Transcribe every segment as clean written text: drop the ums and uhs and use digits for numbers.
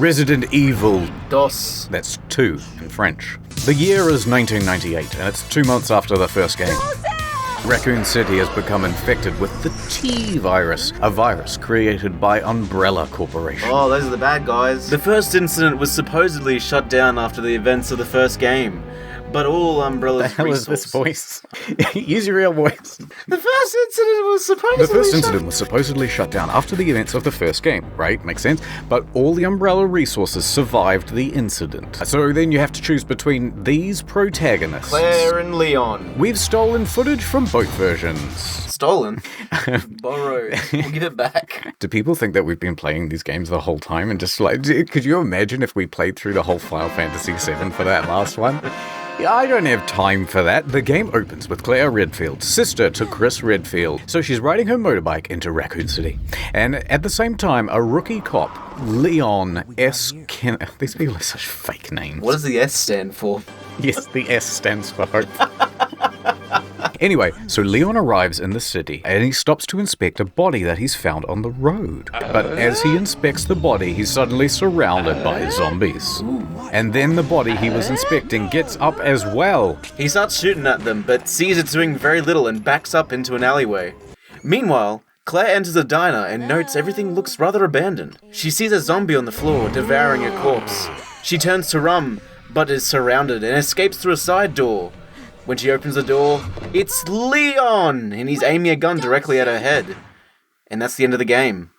Resident Evil. DOS. That's 2 in French. The year is 1998, and it's 2 months after the first game. Raccoon City has become infected with the T-virus, a virus created by Umbrella Corporation. Oh, those are the bad guys. The first incident was supposedly shut down after the events of the first game, but all Umbrella's What the hell is this voice? Use your real voice. The first incident was supposedly shut down after the events of the first game, right? Makes sense. But all the Umbrella resources survived the incident. So then you have to choose between these protagonists. Claire and Leon. We've stolen footage from both versions. Stolen? Borrowed. We'll give it back. Do people think that we've been playing these games the whole time and just like, could you imagine if we played through the whole Final Fantasy VII for that last one? Yeah, I don't have time for that. The game opens with Claire Redfield, sister to Chris Redfield. So she's riding her motorbike into Raccoon City. And at the same time, a rookie cop, Leon S. These people have such fake names. What does the S stand for? Yes, the S stands for hope. Anyway, so Leon arrives in the city and he stops to inspect a body that he's found on the road. But as he inspects the body, he's suddenly surrounded by zombies. And then the body he was inspecting gets up as well. He starts shooting at them, but sees it's doing very little and backs up into an alleyway. Meanwhile, Claire enters a diner and notes everything looks rather abandoned. She sees a zombie on the floor devouring a corpse. She turns to run, but is surrounded and escapes through a side door. When she opens the door, it's Leon! And he's aiming a gun directly at her head. And that's the end of the game.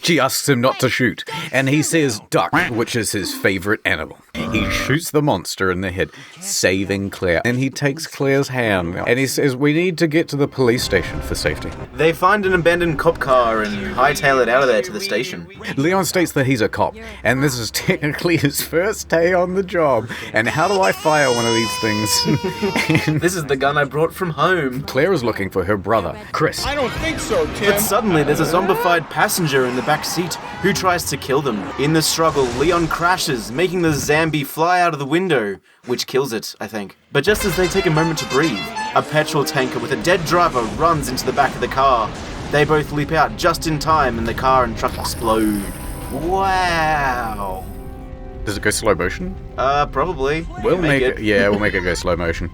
She asks him not to shoot, and he says duck, which is his favorite animal. He shoots the monster in the head, saving Claire, and he takes Claire's hand, and he says, we need to get to the police station for safety. They find an abandoned cop car and hightail it out of there to the station. Leon states that he's a cop, and this is technically his first day on the job, and how do I fire one of these things? This is the gun I brought from home. Claire is looking for her brother, Chris. I don't think so, Tim. But suddenly there's a zombified passenger in the back seat who tries to kill them. In the struggle, Leon crashes, making the zombie fly out of the window, which kills it, I think. But just as they take a moment to breathe, a petrol tanker with a dead driver runs into the back of the car. They both leap out just in time and the car and truck explode. Wow. Does it go slow motion? Probably. We'll make it. Yeah, we'll make it go slow motion.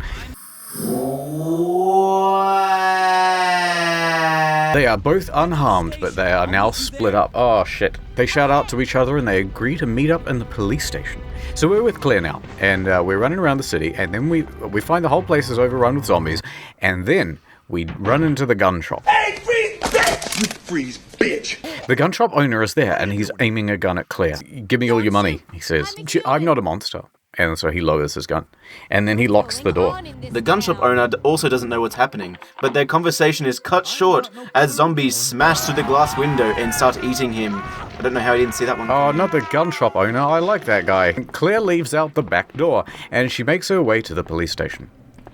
They are both unharmed, but they are now split up. Oh shit. They shout out to each other and they agree to meet up in the police station. So we're with Claire now, and we're running around the city, and then we find the whole place is overrun with zombies, and then we run into the gun shop. Hey, freeze, bitch! You freeze, bitch! The gun shop owner is there, and he's aiming a gun at Claire. Give me all your money, he says. I'm not a monster. And so he lowers his gun. And then he locks the door. The gun shop owner also doesn't know what's happening, but their conversation is cut short as zombies smash through the glass window and start eating him. I don't know how I didn't see that one. Oh, not the gun shop owner. I like that guy. Claire leaves out the back door, and she makes her way to the police station.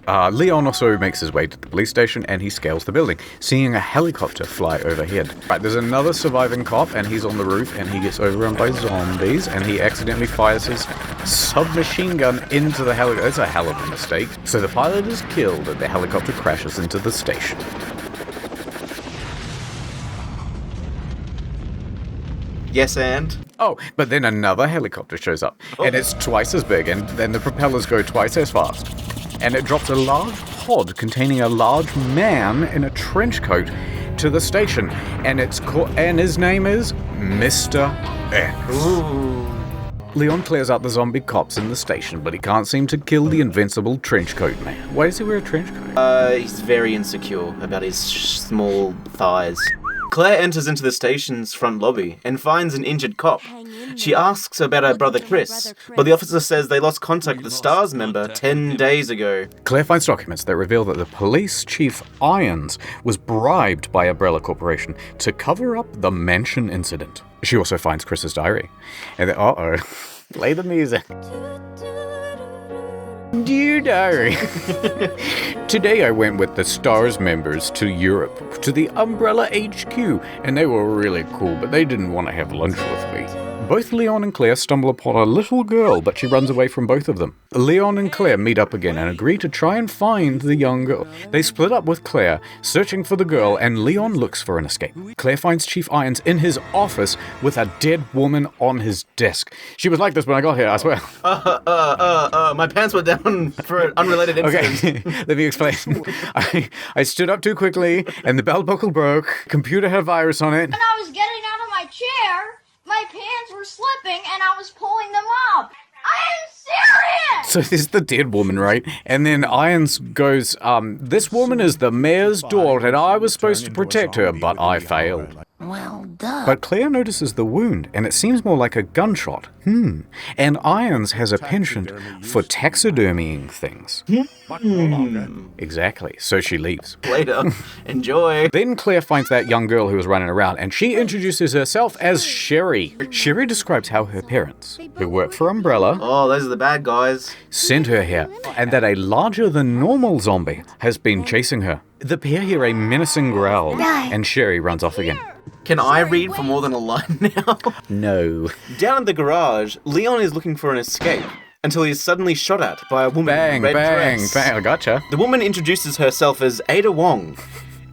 Leon also makes his way to the police station and he scales the building, seeing a helicopter fly overhead. Right, there's another surviving cop and he's on the roof and he gets overrun by zombies and he accidentally fires his submachine gun into the helicopter. It's a hell of a mistake. So the pilot is killed and the helicopter crashes into the station. Yes, and? Oh, but then another helicopter shows up, and it's twice as big, and then the propellers go twice as fast. And it drops a large pod containing a large man in a trench coat to the station, and his name is Mr. X. Ooh. Leon clears out the zombie cops in the station, but he can't seem to kill the invincible trench coat man. Why does he wear a trench coat? He's very insecure about his small thighs. Claire enters into the station's front lobby and finds an injured cop. She asks about her brother Chris, but the officer says they lost contact with the STARS member 10 days ago. Claire finds documents that reveal that the police chief Irons was bribed by Umbrella Corporation to cover up the mansion incident. She also finds Chris's diary. And then, uh-oh, play the music. Dear Diary, today I went with the STARS members to Europe, to the Umbrella HQ, and they were really cool, but they didn't want to have lunch with me. Both Leon and Claire stumble upon a little girl, but she runs away from both of them. Leon and Claire meet up again and agree to try and find the young girl. They split up with Claire, searching for the girl, and Leon looks for an escape. Claire finds Chief Irons in his office with a dead woman on his desk. She was like this when I got here, I swear. My pants were down for an unrelated incident. Okay, let me explain. I stood up too quickly, and the belt buckle broke. Computer had a virus on it. When I was getting out of my chair, my pants were slipping and I was pulling them up. I am serious! So this is the dead woman, right? And then Irons goes, this woman is the mayor's daughter, and I was supposed to protect her, but I failed. Well, duh. But Claire notices the wound, and it seems more like a gunshot. And Irons has a penchant for taxidermying things. Exactly. So she leaves. Later. Enjoy. Then Claire finds that young girl who was running around, and she introduces herself as Sherry. Sherry describes how her parents, who work for Umbrella, Oh, those are the bad guys. sent her here, and that a larger-than-normal zombie has been chasing her. The pair hear a menacing growl, and Sherry runs off again. Can I read for more than a line now? No. Down in the garage, Leon is looking for an escape until he is suddenly shot at by a woman Bang, in a red bang, dress. bang. I gotcha. The woman introduces herself as Ada Wong,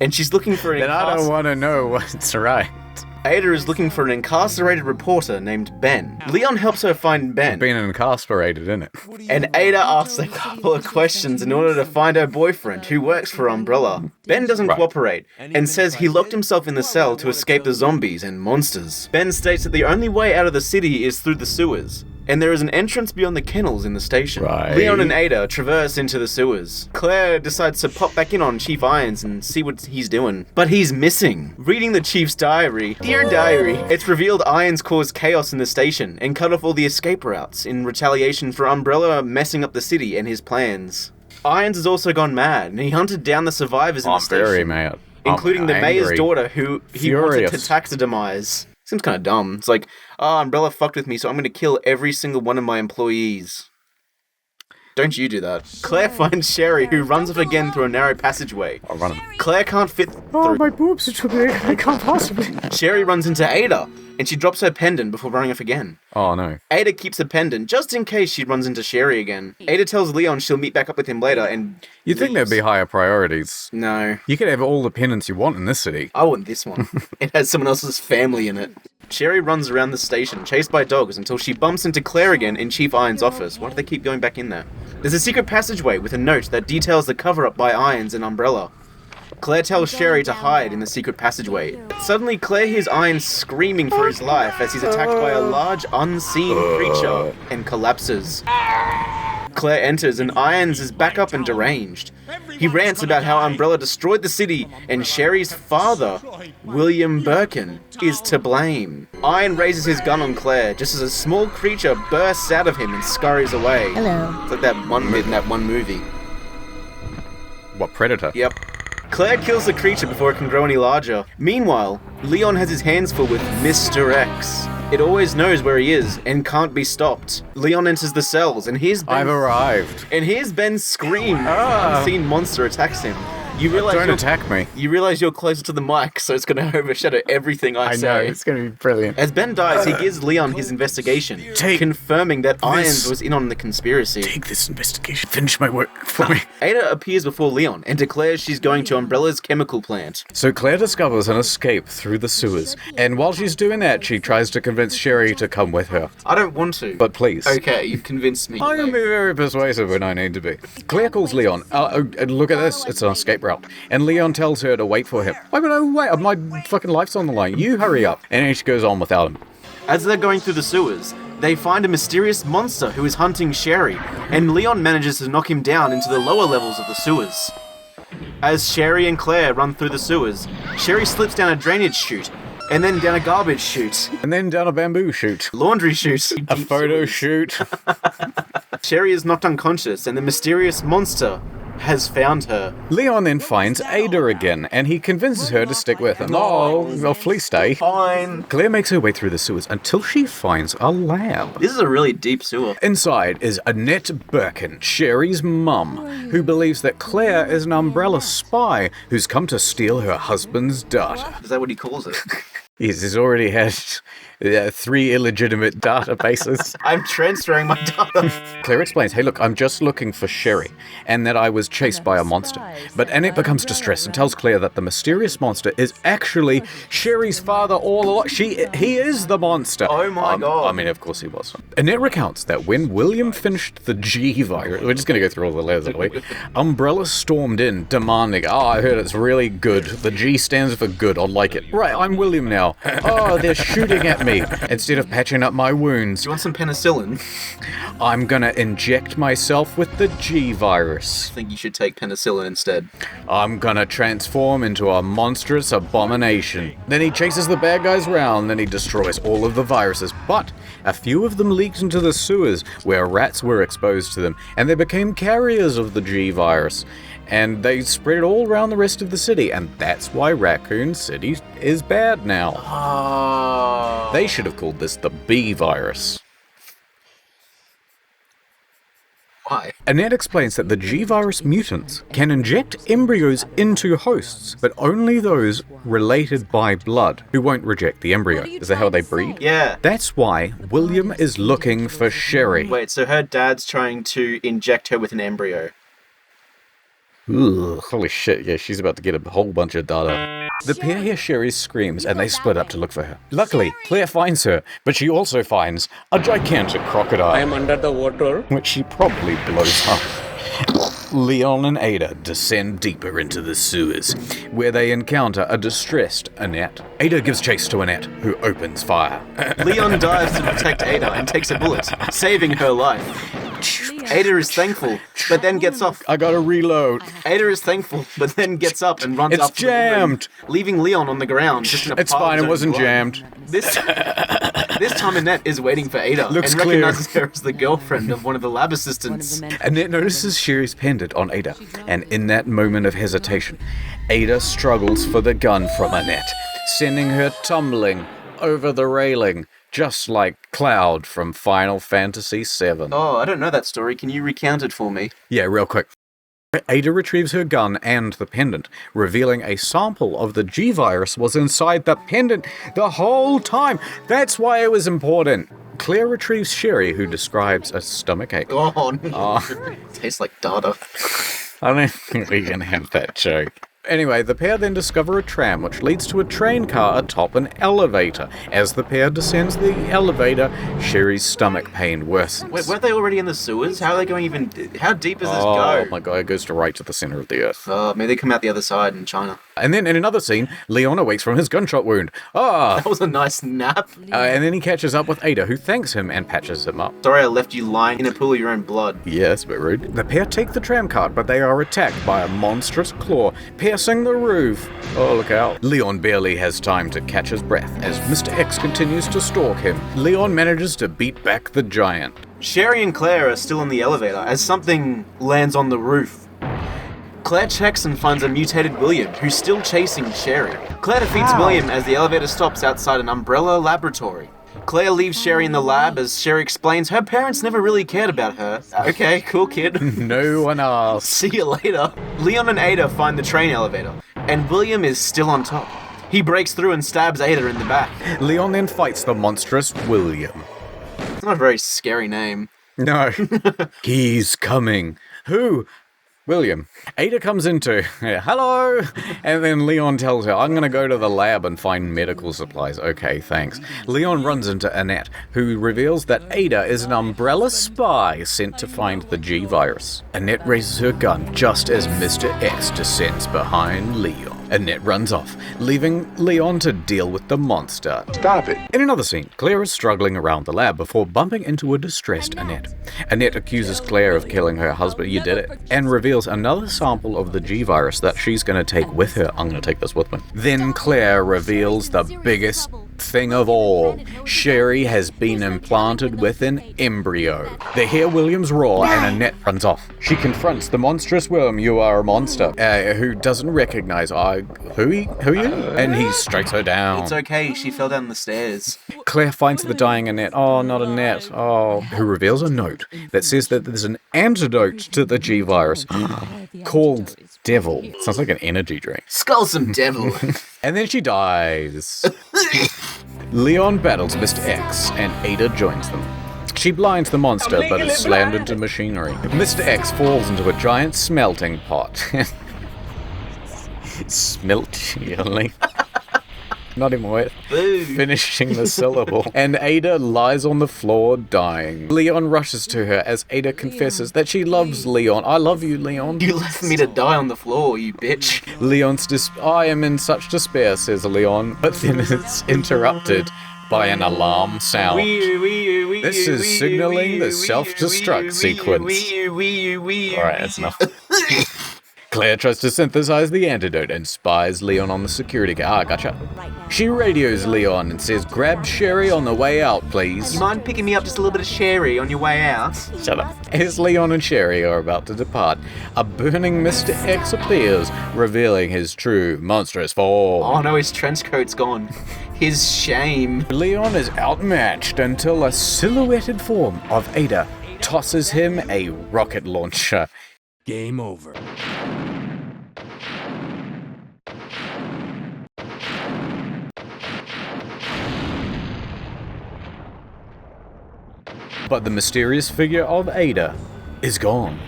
and she's looking for an Then I don't want to know what's right. Ada is looking for an incarcerated reporter named Ben. Leon helps her find Ben, Being incarcerated, innit? and Ada asks a couple of questions in order to find her boyfriend, who works for Umbrella. Ben doesn't cooperate, and says he locked himself in the cell to escape the zombies and monsters. Ben states that the only way out of the city is through the sewers, and there is an entrance beyond the kennels in the station. Right. Leon and Ada traverse into the sewers. Claire decides to pop back in on Chief Irons and see what he's doing. But he's missing. Reading the Chief's diary, Dear Diary, it's revealed Irons caused chaos in the station and cut off all the escape routes in retaliation for Umbrella messing up the city and his plans. Irons has also gone mad, and he hunted down the survivors in the I'm station. very mad. Including the mayor's angry. daughter, who he wanted to Furious. taxidermize. Seems kind of dumb. It's like, Umbrella fucked with me, so I'm going to kill every single one of my employees. Don't you do that. Claire finds Sherry, who runs off again through a narrow passageway. I'll run him. Claire can't fit Oh, through. my boobs are too big. I can't possibly. Sherry runs into Ada, and she drops her pendant before running off again. Oh, no. Ada keeps a pendant, just in case she runs into Sherry again. Ada tells Leon she'll meet back up with him later, and You'd think there'd be higher priorities. No. You could have all the pendants you want in this city. I want this one. It has someone else's family in it. Sherry runs around the station, chased by dogs, until she bumps into Claire again in Chief Irons' office. Why do they keep going back in there? There's a secret passageway with a note that details the cover-up by Irons and Umbrella. Claire tells Sherry to hide in the secret passageway. Suddenly, Claire hears Irons screaming for his life as he's attacked by a large, unseen creature and collapses. Claire enters and Irons is back up and deranged. He rants about how Umbrella destroyed the city and Sherry's father, William Birkin, is to blame. Iron raises his gun on Claire just as a small creature bursts out of him and scurries away. Hello. It's like that one bit in that one movie. What, Predator? Yep. Claire kills the creature before it can grow any larger. Meanwhile, Leon has his hands full with Mr. X. It always knows where he is and can't be stopped. Leon enters the cells and hears Ben, I've arrived. scream. An unseen monster attacks him. You realize Don't you're- attack me. You realize you're closer to the mic, so it's going to overshadow everything I say. I know, it's going to be brilliant. As Ben dies, he gives Leon his investigation, confirming that Irons was in on the conspiracy. Take this investigation. Finish my work for me. Ada appears before Leon and declares she's going to Umbrella's chemical plant. So Claire discovers an escape through the sewers, and while she's doing that, she tries to convince Sherry to come with her. I don't want to. But please. Okay, you've convinced me. I can be very persuasive when I need to be. Claire calls Leon. Look at this. It's an escape route. And Leon tells her to wait for him. I'm gonna wait. My fucking life's on the line. You hurry up. And then she goes on without him. As they're going through the sewers, they find a mysterious monster who is hunting Sherry, and Leon manages to knock him down into the lower levels of the sewers. As Sherry and Claire run through the sewers, Sherry slips down a drainage chute, and then down a garbage chute, And then down a bamboo chute. laundry chute, A photo shoot. Sherry is knocked unconscious, and the mysterious monster has found her. Leon then finds Ada again, and he convinces her to stick with him. Oh, well, please stay. Fine. Claire makes her way through the sewers until she finds a lab. This is a really deep sewer. Inside is Annette Birkin, Sherry's mum, who believes that Claire is an Umbrella spy who's come to steal her husband's data. Is that what he calls it? He's already had 3 illegitimate databases. I'm transferring my data. Claire explains, hey look, I'm just looking for Sherry, and that I was chased by a monster. But Annette becomes distressed and tells Claire that the mysterious monster is actually Sherry's father all along. He is the monster. Oh my God. I mean, of course he was. Annette recounts that when William finished the G virus, we're just going to go through all the letters of the week, Umbrella stormed in, demanding, I heard it's really good. The G stands for good. I'll like it. Right, I'm William now. Oh, they're shooting at me. Instead of patching up my wounds, Do you want some penicillin? I'm gonna inject myself with the G virus. I think you should take penicillin instead. I'm gonna transform into a monstrous abomination. Then he chases the bad guys round, then he destroys all of the viruses. But a few of them leaked into the sewers where rats were exposed to them, and they became carriers of the G virus. And they spread it all around the rest of the city, and that's why Raccoon City is bad now. Oh. They should have called this the B virus. Why? Annette explains that the G-virus mutants can inject embryos into hosts, but only those related by blood who won't reject the embryo. Is that how they breed? Yeah. That's why William is looking for Sherry. Wait, so her dad's trying to inject her with an embryo. Ugh, holy shit, yeah, she's about to get a whole bunch of data. The pair hear Sherry's screams and they split up to look for her. Luckily, Claire finds her, but she also finds a gigantic crocodile. I am under the water. Which she probably blows up. Leon and Ada descend deeper into the sewers, where they encounter a distressed Annette. Ada gives chase to Annette, who opens fire. Leon dives to protect Ada and takes a bullet, saving her life. Ada is thankful, but then gets off. I gotta reload. Ada is thankful, but then gets up and runs It's up to the woman, jammed. leaving Leon on the ground. Just in a It's pile of fine, his it own wasn't blood. jammed. This time Annette is waiting for Ada Looks and clear. recognizes her as the girlfriend of one of the lab assistants. Annette notices Sherry's pendant on Ada, and in that moment of hesitation, Ada struggles for the gun from Annette, sending her tumbling over the railing, just like Cloud from Final Fantasy VII. Oh, I don't know that story. Can you recount it for me? Yeah, real quick. Ada retrieves her gun and the pendant, revealing a sample of the G-virus was inside the pendant the whole time. That's why it was important. Claire retrieves Sherry, who describes a stomachache. Oh, no. Tastes like data. I don't think we can have that joke. Anyway, the pair then discover a tram which leads to a train car atop an elevator. As the pair descends the elevator, Sherry's stomach pain worsens. Wait, weren't they already in the sewers? How are they going even... How deep does this Oh go? my god, it goes to right to the center of the earth. Maybe they come out the other side in China. And then in another scene, Leon awakes from his gunshot wound. That was a nice nap. And then he catches up with Ada, who thanks him and patches him up. Sorry I left you lying in a pool of your own blood. Yeah, that's a bit rude. The pair take the tram cart, but they are attacked by a monstrous claw, piercing the roof. Oh, look out. Leon barely has time to catch his breath as Mr. X continues to stalk him. Leon manages to beat back the giant. Sherry and Claire are still in the elevator as something lands on the roof. Claire checks and finds a mutated William, who's still chasing Sherry. Claire defeats William as the elevator stops outside an Umbrella laboratory. Claire leaves Sherry in the lab as Sherry explains her parents never really cared about her. Okay, cool kid. No one asked. See you later. Leon and Ada find the train elevator, and William is still on top. He breaks through and stabs Ada in the back. Leon then fights the monstrous William. It's not a very scary name. No. He's coming. Who? William. Ada comes into, hello, and then Leon tells her, I'm going to go to the lab and find medical supplies. Okay, thanks. Leon runs into Annette, who reveals that Ada is an Umbrella spy sent to find the G-virus. Annette raises her gun just as Mr. X descends behind Leon. Annette runs off, leaving Leon to deal with the monster. Stop it. In another scene, Claire is struggling around the lab before bumping into a distressed Annette. Annette accuses Claire of killing her husband, you did it, and reveals another sample of the G-virus that she's going to take with her. I'm going to take this with me. Then Claire reveals the biggest thing of all. Sherry has been implanted with an embryo. They hear William's roar and Annette runs off. She confronts the monstrous worm, you are a monster, who doesn't recognize, who are you? And he strikes her down. It's okay, she fell down the stairs. Claire finds the dying Annette. Oh, not Annette. Oh. Who reveals a note that says that there's an antidote to the G-virus called Devil. Sounds like an energy drink. Skull some devil. And then she dies. Leon battles Mr. X, and Ada joins them. She blinds the monster, but is slammed into machinery. Mr. X falls into a giant smelting pot. Smelting. Not even worth finishing the syllable. And Ada lies on the floor dying. Leon rushes to her as Ada confesses that she loves Leon. I love you, Leon. You left me to die on the floor, you bitch. I am in such despair, says Leon, but then it's interrupted by an alarm sound. This is signaling the self-destruct sequence. Alright, that's enough. Claire tries to synthesize the antidote and spies Leon on the security guard. Gotcha. She radios Leon and says, grab Sherry on the way out, please. You mind picking me up just a little bit of sherry on your way out? Shut up. As Leon and Sherry are about to depart, a burning Mr. X appears, revealing his true monstrous form. Oh no, his trench coat's gone. His shame. Leon is outmatched until a silhouetted form of Ada tosses him a rocket launcher. Game over. But the mysterious figure of Ada is gone.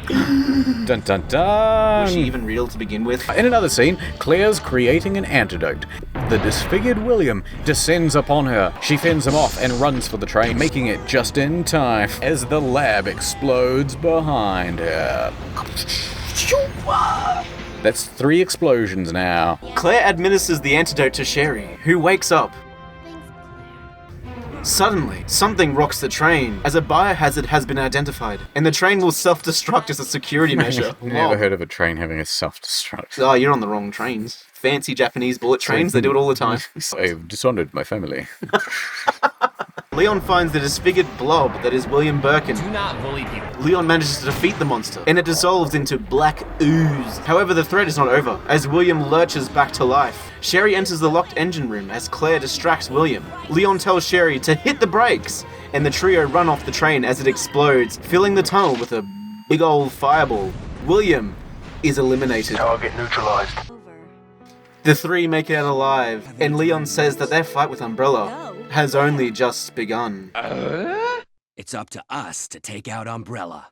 Dun dun dun! Was she even real to begin with? In another scene, Claire's creating an antidote. The disfigured William descends upon her. She fends him off and runs for the train, making it just in time as the lab explodes behind her. That's 3 explosions now. Claire administers the antidote to Sherry, who wakes up. Suddenly, something rocks the train, as a biohazard has been identified, and the train will self-destruct as a security measure. Never heard of a train having a self-destruct. Oh, you're on the wrong trains. Fancy Japanese bullet trains, they do it all the time. I've dishonored my family. Leon finds the disfigured blob that is William Birkin. Do not bully people. Leon manages to defeat the monster, and it dissolves into black ooze. However, the threat is not over, as William lurches back to life. Sherry enters the locked engine room as Claire distracts William. Leon tells Sherry to hit the brakes, and the trio run off the train as it explodes, filling the tunnel with a big old fireball. William is eliminated. Target neutralized. The 3 make it out alive, and Leon says that their fight with Umbrella has only just begun. It's up to us to take out Umbrella.